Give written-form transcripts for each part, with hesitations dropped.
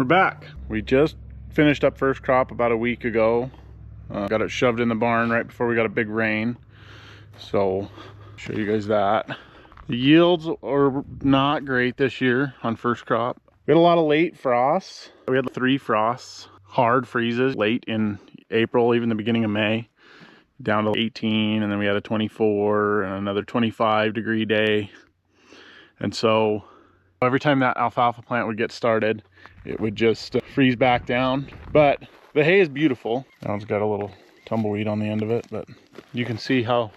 We're back. We just finished up first crop about a week ago. Got it shoved in the barn right before we got a big rain. So, show you guys that. The yields are not great this year on first crop. We had a lot of late frosts. We had 3 frosts, hard freezes late in April, even the beginning of May, down to 18, and then we had a 24 and another 25-degree day. And so every time that alfalfa plant would get started, it would just freeze back down. But the hay is beautiful. Now it's got a little tumbleweed on the end of it, but you can see how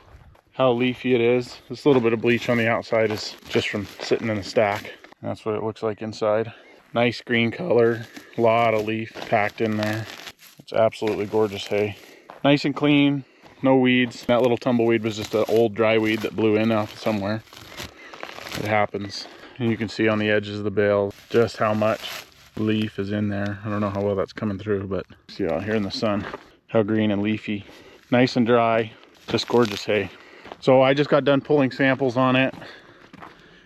leafy it is. This little bit of bleach on the outside is just from sitting in the stack. That's what it looks like inside. Nice green color, a lot of leaf packed in there. It's absolutely gorgeous hay. Nice and clean, no weeds. That little tumbleweed was just an old dry weed that blew in off somewhere. It happens. And you can see on the edges of the bale just how much leaf is in there. I don't know how well that's coming through, but see out here in the sun how green and leafy. Nice and dry, just gorgeous hay. So I just got done pulling samples on it,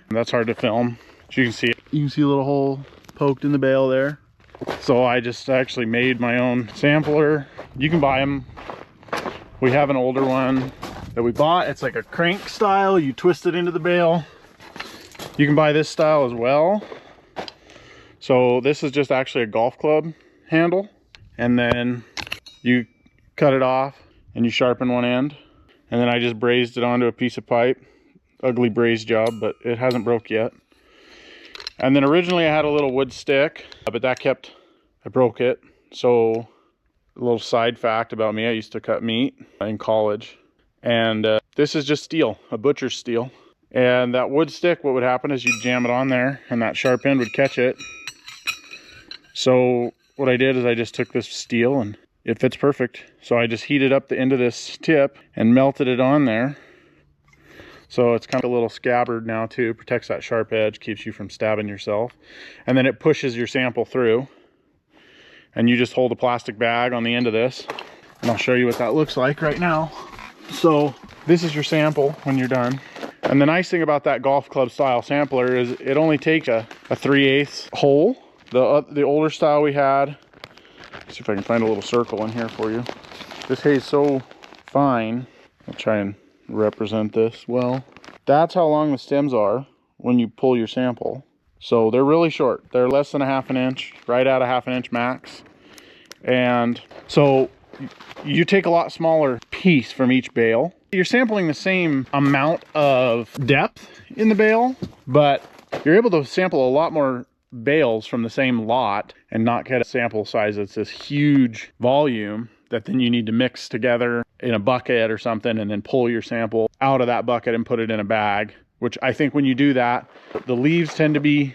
and that's hard to film. As you can see a little hole poked in the bale there. So I just actually made my own sampler. You can buy them. We have an older one that we bought. It's like a crank style. You twist it into the bale. You can buy this style as well. So this is just actually a golf club handle, and then you cut it off and you sharpen one end, and then I just brazed it onto a piece of pipe. Ugly braze job, but it hasn't broke yet. And then originally I had a little wood stick, but I broke it. So a little side fact about me, I used to cut meat in college, and this is just steel, a butcher's steel. And that wood stick, what would happen is you'd jam it on there and that sharp end would catch it. So what I did is I just took this steel and it fits perfect. So I just heated up the end of this tip and melted it on there. So it's kind of a little scabbard now too, protects that sharp edge, keeps you from stabbing yourself. And then it pushes your sample through. And you just hold a plastic bag on the end of this. And I'll show you what that looks like right now. So this is your sample when you're done. And the nice thing about that golf club style sampler is it only takes a 3/8 hole. The older style we had, let's see if I can find a little circle in here for you. This hay is so fine. I'll try and represent this well. That's how long the stems are when you pull your sample. So they're really short. They're less than a 1/2 inch, right at a 1/2 inch max. And so you take a lot smaller piece from each bale. You're sampling the same amount of depth in the bale, but you're able to sample a lot more bales from the same lot and not get a sample size that's this huge volume that then you need to mix together in a bucket or something and then pull your sample out of that bucket and put it in a bag, which I think when you do that, the leaves tend to be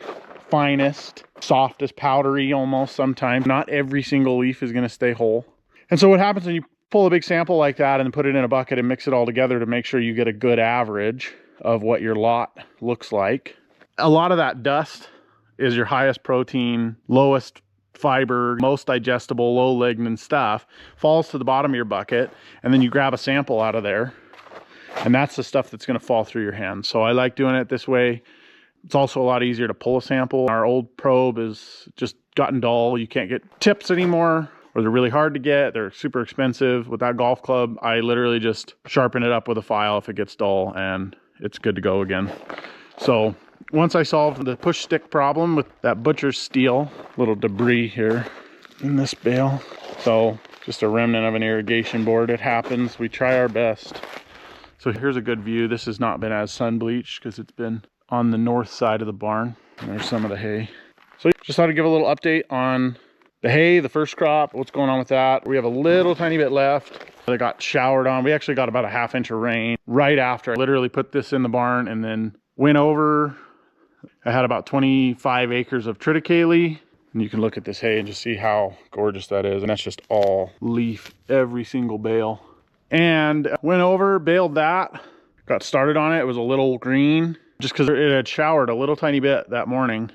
finest, softest, powdery almost sometimes. Not every single leaf is going to stay whole. And so what happens when you pull a big sample like that and put it in a bucket and mix it all together to make sure you get a good average of what your lot looks like. A lot of that dust is your highest protein, lowest fiber, most digestible, low lignin stuff, falls to the bottom of your bucket, and then you grab a sample out of there, and that's the stuff that's going to fall through your hands. So I like doing it this way. It's also a lot easier to pull a sample. Our old probe is just gotten dull. You can't get tips anymore, or they're really hard to get. They're super expensive. With that golf club, I literally just sharpen it up with a file if it gets dull, and it's good to go again. So once I solved the push stick problem with that butcher's steel, little debris here in this bale. So just a remnant of an irrigation board. It happens. We try our best. So here's a good view. This has not been as sun bleached because it's been on the north side of the barn. And there's some of the hay. So just thought I'd give a little update on the hay, the first crop, what's going on with that. We have a little tiny bit left that got showered on. We actually got about a 1/2 inch of rain right after I literally put this in the barn and then went over. I had about 25 acres of triticale, and you can look at this hay and just see how gorgeous that is. And that's just all leaf, every single bale. And went over, baled that, got started on it. It was a little green just because it had showered a little tiny bit that morning.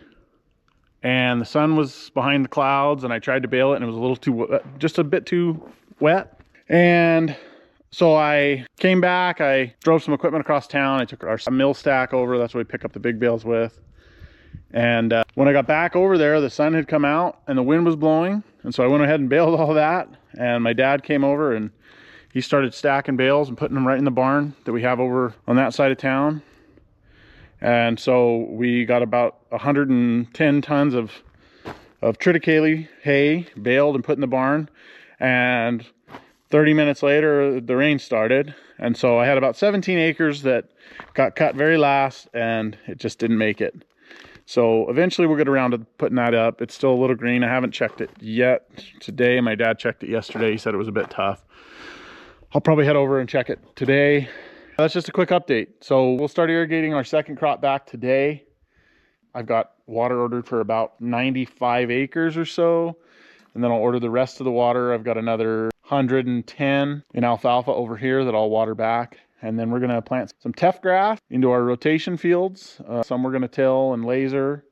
And the sun was behind the clouds, and I tried to bale it, and it was a little too, just a bit too wet. And so I came back, I drove some equipment across town. I took our mill stack over. That's what we pick up the big bales with. And when I got back over there, the sun had come out and the wind was blowing. And so I went ahead and baled all that. And my dad came over and he started stacking bales and putting them right in the barn that we have over on that side of town. And so we got about 110 tons of triticale hay baled and put in the barn. And 30 minutes later, the rain started. And so I had about 17 acres that got cut very last and it just didn't make it. So eventually we'll get around to putting that up. It's still a little green. I haven't checked it yet today. My dad checked it yesterday. He said it was a bit tough. I'll probably head over and check it today. That's just a quick update. So we'll start irrigating our second crop back today. I've got water ordered for about 95 acres or so. And then I'll order the rest of the water. I've got another 110 in alfalfa over here that I'll water back. And then we're going to plant some teff grass into our rotation fields. Some we're going to till and laser.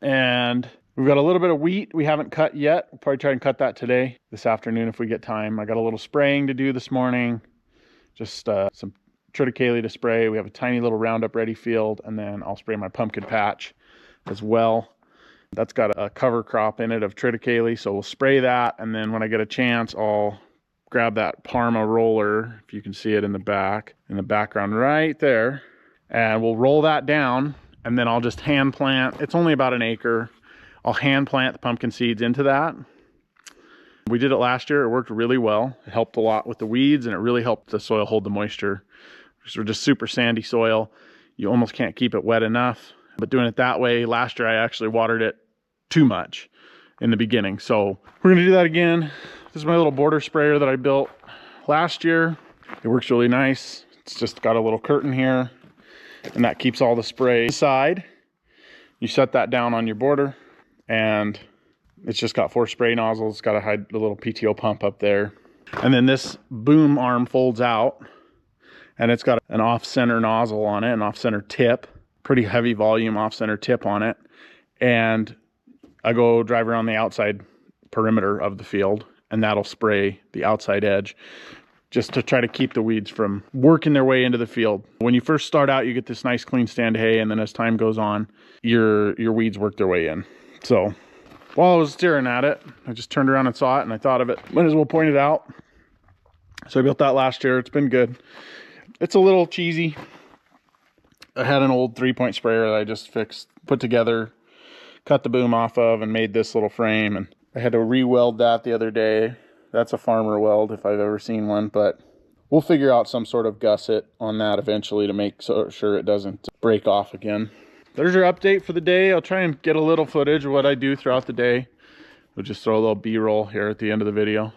And we've got a little bit of wheat we haven't cut yet. We'll probably try and cut that today, this afternoon if we get time. I got a little spraying to do this morning. Just some triticale to spray. We have a tiny little Roundup Ready field. And then I'll spray my pumpkin patch as well. That's got a cover crop in it of triticale. So we'll spray that. And then when I get a chance, I'll grab that Parma roller, if you can see it in the background right there, and we'll roll that down, and then I'll just hand plant. It's only about an acre. I'll hand plant the pumpkin seeds into that. We did it last year. It worked really well. It helped a lot with the weeds, and it really helped the soil hold the moisture. We're just super sandy soil. You almost can't keep it wet enough. But doing it that way, last year I actually watered it too much in the beginning. So we're gonna do that again. This is my little border sprayer that I built last year. It works really nice. It's just got a little curtain here, and that keeps all the spray inside. You set that down on your border, and it's just got 4 spray nozzles. It's got a little PTO pump up there. And then this boom arm folds out, and it's got an off-center nozzle on it, an off-center tip, pretty heavy volume off-center tip on it. And I go drive around the outside perimeter of the field, and that'll spray the outside edge just to try to keep the weeds from working their way into the field. When you first start out, you get this nice clean stand of hay, and then as time goes on, your weeds work their way in. So while I was staring at it, I just turned around and saw it, and I thought of it. Might as well point it out. So I built that last year. It's been good. It's a little cheesy. I had an old 3-point sprayer that I just put together, cut the boom off of, and made this little frame. And I had to re-weld that the other day. That's a farmer weld if I've ever seen one, but we'll figure out some sort of gusset on that eventually to make sure it doesn't break off again. There's your update for the day. I'll try and get a little footage of what I do throughout the day. We'll just throw a little B-roll here at the end of the video.